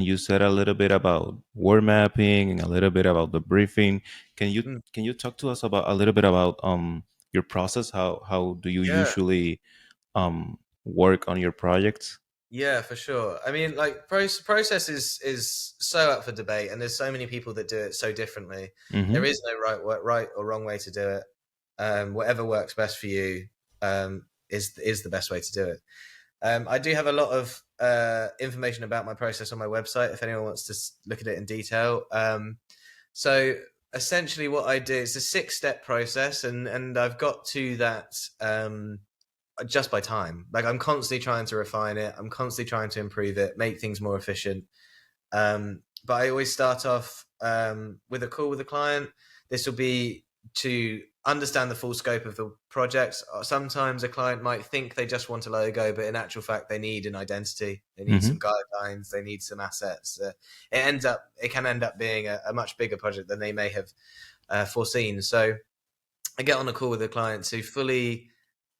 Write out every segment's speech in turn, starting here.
You said a little bit about word mapping and a little bit about the briefing. Mm, Can you talk to us about a little bit about your process? How do you yeah. usually work on your projects? Yeah, for sure. I mean, like process is so up for debate, and there's so many people that do it so differently. There Mm-hmm. is no right or wrong way to do it. Whatever works best for you is the best way to do it. I do have a lot of information about my process on my website if anyone wants to look at it in detail. So essentially, what I do is a six-step process, and I've got to that. Just by time. Like I'm constantly trying to refine it. I'm constantly trying to improve it, make things more efficient. But I always start off with a call with a client. This will be to understand the full scope of the project. Sometimes a client might think they just want a logo, but in actual fact, they need an identity. They need Mm-hmm. some guidelines. They need some assets. It can end up being a much bigger project than they may have foreseen. So I get on a call with the client to fully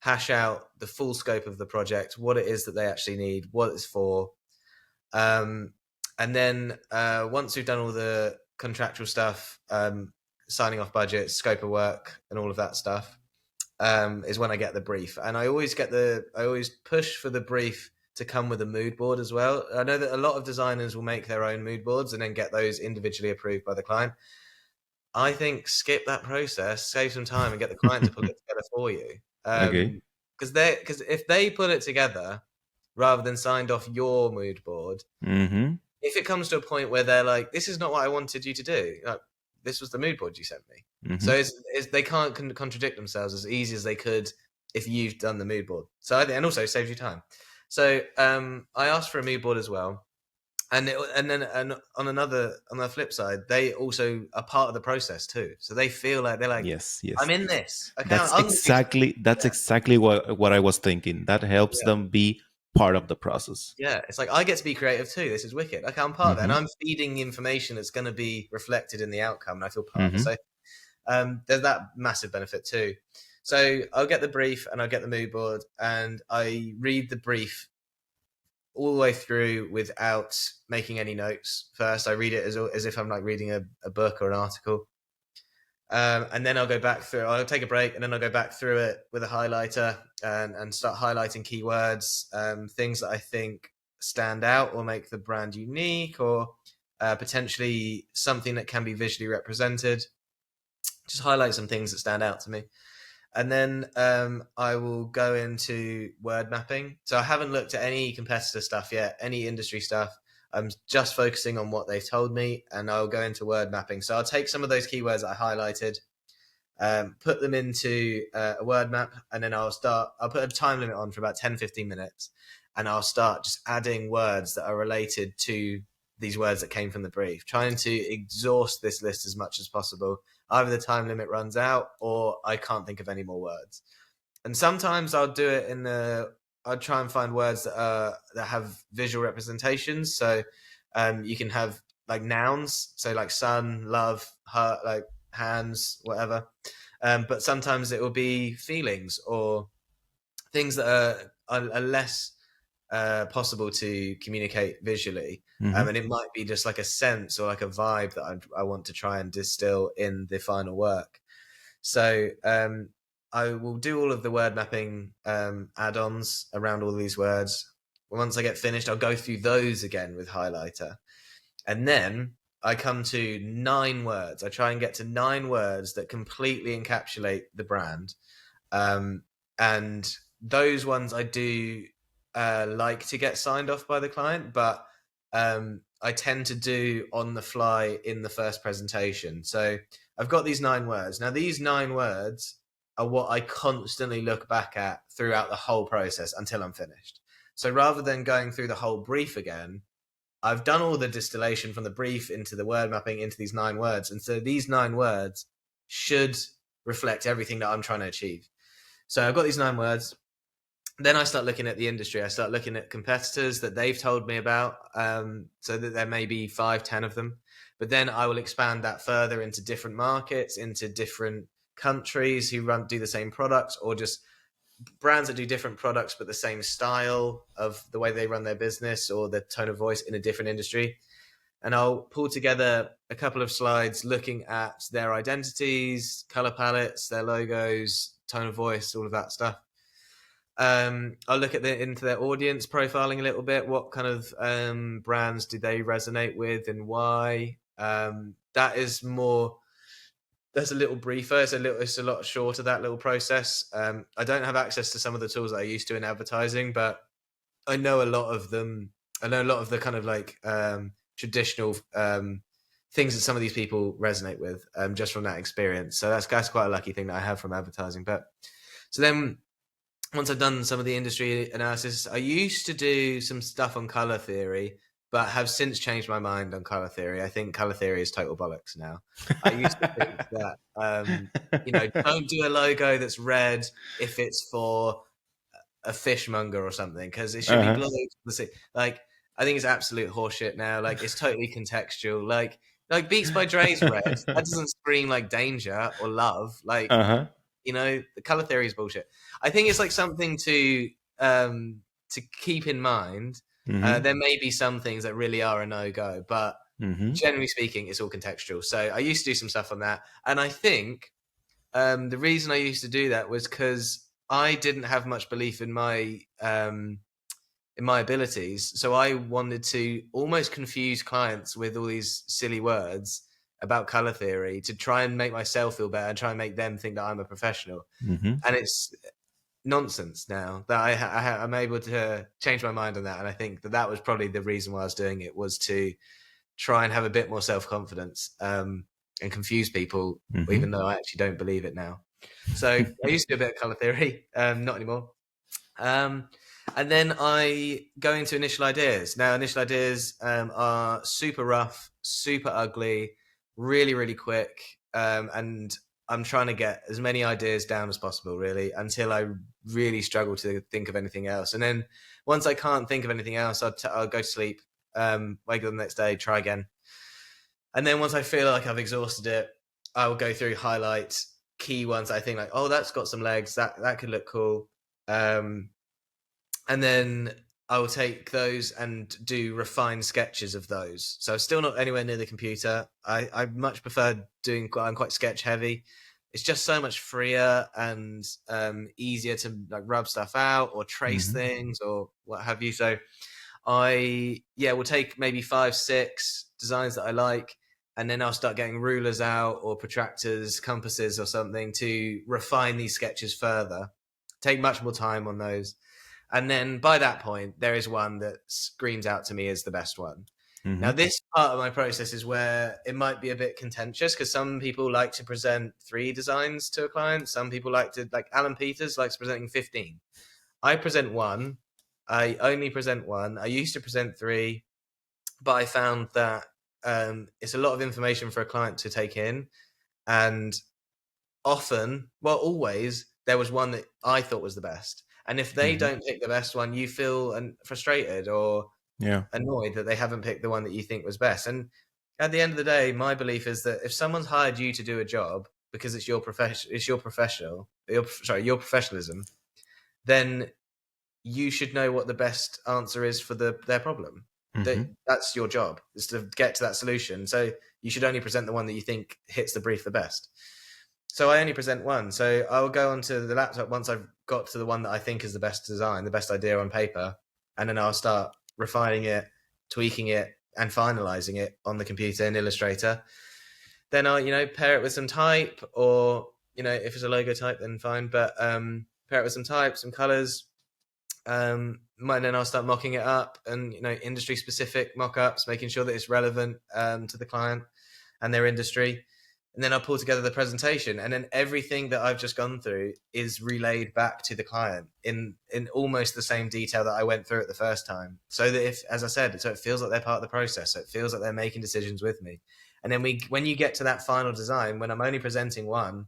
hash out the full scope of the project, what it is that they actually need, what it's for. Um, and then once we've done all the contractual stuff, signing off budgets, scope of work, and all of that stuff, is when I get the brief. And I always push for the brief to come with a mood board as well. I know that a lot of designers will make their own mood boards and then get those individually approved by the client. I think skip that process, save some time, and get the client to put it together for you. Okay. Because if they put it together rather than signed off your mood board, Mm-hmm. if it comes to a point where they're like, "This is not what I wanted you to do," like, this was the mood board you sent me, Mm-hmm. so they can't contradict themselves as easy as they could if you've done the mood board. So and also saves you time. So I asked for a mood board as well, and on the flip side, they also are part of the process too. So they feel like they're like, Yes, I'm yes. in this. Okay, I'm gonna do something. That's Yeah, exactly what I was thinking. That helps yeah, them be part of the process. yeah. It's like I get to be creative too. This is wicked. Okay, I'm part of it, and Mm-hmm. I'm feeding information that's going to be reflected in the outcome, and I feel part of it. Mm-hmm. So there's that massive benefit too. So I'll get the brief and I'll get the mood board, and I read the brief all the way through without making any notes. First, I read it as if I'm like reading a book or an article. And then I'll go back through. I'll take a break, and then I'll go back through it with a highlighter and start highlighting keywords, things that I think stand out or make the brand unique, or potentially something that can be visually represented. Just highlight some things that stand out to me, and then I will go into word mapping. So I haven't looked at any competitor stuff yet, any industry stuff. I'm just focusing on what they've told me, and I'll go into word mapping. So I'll take some of those keywords that I highlighted, put them into a word map, and then I'll put a time limit on for about 10-15 minutes, and I'll start just adding words that are related to these words that came from the brief, trying to exhaust this list as much as possible. Either the time limit runs out or I can't think of any more words. And sometimes I'll do it I'll try and find words that have visual representations. So you can have like nouns, so like sun, love, heart, like hands, whatever. But sometimes it will be feelings or things that are less possible to communicate visually. Mm-hmm. And it might be just like a sense or like a vibe that I want to try and distill in the final work. So I will do all of the word mapping add-ons around all these words. Once I get finished, I'll go through those again with highlighter. And then I come to 9 words. I try and get to 9 words that completely encapsulate the brand. Um, and those ones I do like to get signed off by the client, but I tend to do on the fly in the first presentation. So I've got these 9 words. Now, these 9 words are what I constantly look back at throughout the whole process until I'm finished. So rather than going through the whole brief again, I've done all the distillation from the brief into the word mapping into these 9 words. And so these 9 words should reflect everything that I'm trying to achieve. So I've got these 9 words. Then I start looking at the industry. I start looking at competitors that they've told me about, so that there may be 5, 10 of them. But then I will expand that further into different markets, into different countries who do the same products, or just brands that do different products but the same style of the way they run their business or their tone of voice in a different industry. and I'll pull together a couple of slides looking at their identities, color palettes, their logos, tone of voice, all of that stuff. I'll look at into their audience profiling a little bit. What kind of brands do they resonate with, and why? That is more. That's a little briefer. It's a lot shorter, that little process. I don't have access to some of the tools that I used to in advertising, but I know a lot of them. I know a lot of the kind of like traditional things that some of these people resonate with just from that experience. So that's quite a lucky thing that I have from advertising. But so then once I've done some of the industry analysis, I used to do some stuff on color theory, but have since changed my mind on color theory. I think color theory is total bollocks now. I used to think that, don't do a logo that's red if it's for a fishmonger or something, because it should be blue. Like, I think it's absolute horseshit now. Like, it's totally contextual. Like Beats by Dre's red. That doesn't scream like danger or love. Like, the color theory is bullshit. I think it's like something to keep in mind. There may be some things that really are a no-go, but generally speaking, it's all contextual. So I used to do some stuff on that. And I think the reason I used to do that was because I didn't have much belief in my abilities. So I wanted to almost confuse clients with all these silly words about color theory to try and make myself feel better and try and make them think that I'm a professional. And it's nonsense now that I'm able to change my mind on that. And I think that was probably the reason why I was doing it, was to try and have a bit more self-confidence and confuse people, even though I actually don't believe it now. So I used to do a bit of color theory, not anymore. And then I go into initial ideas. Now, initial ideas are super rough, super ugly, really, really quick. And I'm trying to get as many ideas down as possible, really, until I really struggle to think of anything else. And then once I can't think of anything else, I'll go to sleep, wake up the next day, try again. And then once I feel like I've exhausted it, I will go through, highlight key ones I think like, oh, that's got some legs, that could look cool. And then I will take those and do refined sketches of those. So still not anywhere near the computer. I much prefer I'm quite sketch heavy. It's just so much freer and easier to like rub stuff out or trace things or what have you. So I will take maybe 5-6 designs that I like, and then I'll start getting rulers out or protractors, compasses or something to refine these sketches further. Take much more time on those. And then by that point, there is one that screams out to me as the best one. Now, this part of my process is where it might be a bit contentious, because some people like to present 3 designs to a client. Some people like Alan Peters likes presenting 15. I present 1. I only present 1. I used to present 3, but I found that it's a lot of information for a client to take in. And always, there was one that I thought was the best. And if they don't pick the best one, you feel frustrated or annoyed that they haven't picked the one that you think was best. And at the end of the day, my belief is that if someone's hired you to do a job because it's your professionalism, then you should know what the best answer is for their problem. That's your job, is to get to that solution. So you should only present the one that you think hits the brief the best. So I only present 1. So I'll go onto the laptop once I've got to the one that I think is the best design, the best idea on paper, and then I'll start refining it, tweaking it, and finalizing it on the computer in Illustrator. Then I'll, pair it with some type, or, if it's a logo type, then fine, but pair it with some type, some colors, and then I'll start mocking it up and, industry specific mock-ups, making sure that it's relevant to the client and their industry. And then I'll pull together the presentation, and then everything that I've just gone through is relayed back to the client in almost the same detail that I went through it the first time. So that as I said, it feels like they're part of the process. So it feels like they're making decisions with me. And then when you get to that final design, when I'm only presenting 1,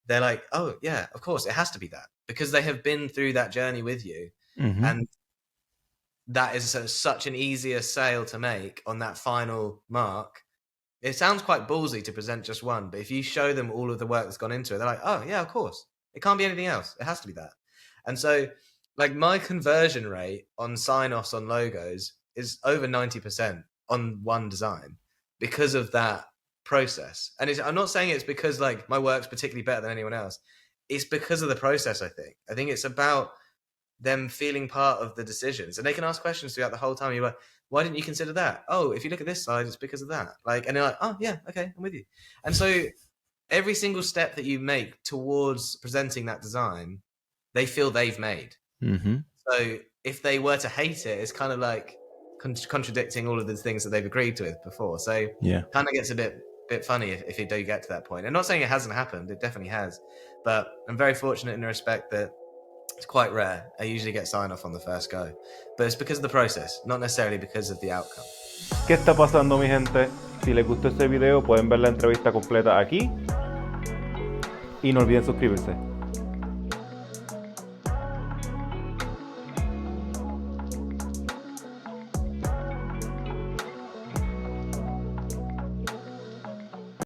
they're like, oh yeah, of course it has to be that, because they have been through that journey with you. And that is such an easier sale to make on that final mark. It sounds quite ballsy to present just 1, but if you show them all of the work that's gone into it, they're like, oh yeah, of course. It can't be anything else. It has to be that. And so like my conversion rate on sign-offs on logos is over 90%. on one design because of that process. And I'm not saying it's because like my work's particularly better than anyone else. It's because of the process. I think it's about them feeling part of the decisions, and they can ask questions throughout the whole time. You're like, why didn't you consider that? Oh, if you look at this slide, it's because of that. Like, and they're like, oh yeah, okay, I'm with you. And so every single step that you make towards presenting that design, they feel they've made. Mm-hmm. So if they were to hate it, it's kind of like contradicting all of the things that they've agreed with before. So Yeah. kind of gets a bit funny if you do get to that point. I'm not saying it hasn't happened, it definitely has, but I'm very fortunate in the respect that it's quite rare. I usually get sign off on the first go, but it's because of the process, not necessarily because of the outcome. ¿Qué está pasando, mi gente? Si les gustó este video pueden ver la entrevista completa aquí y no olviden suscribirse.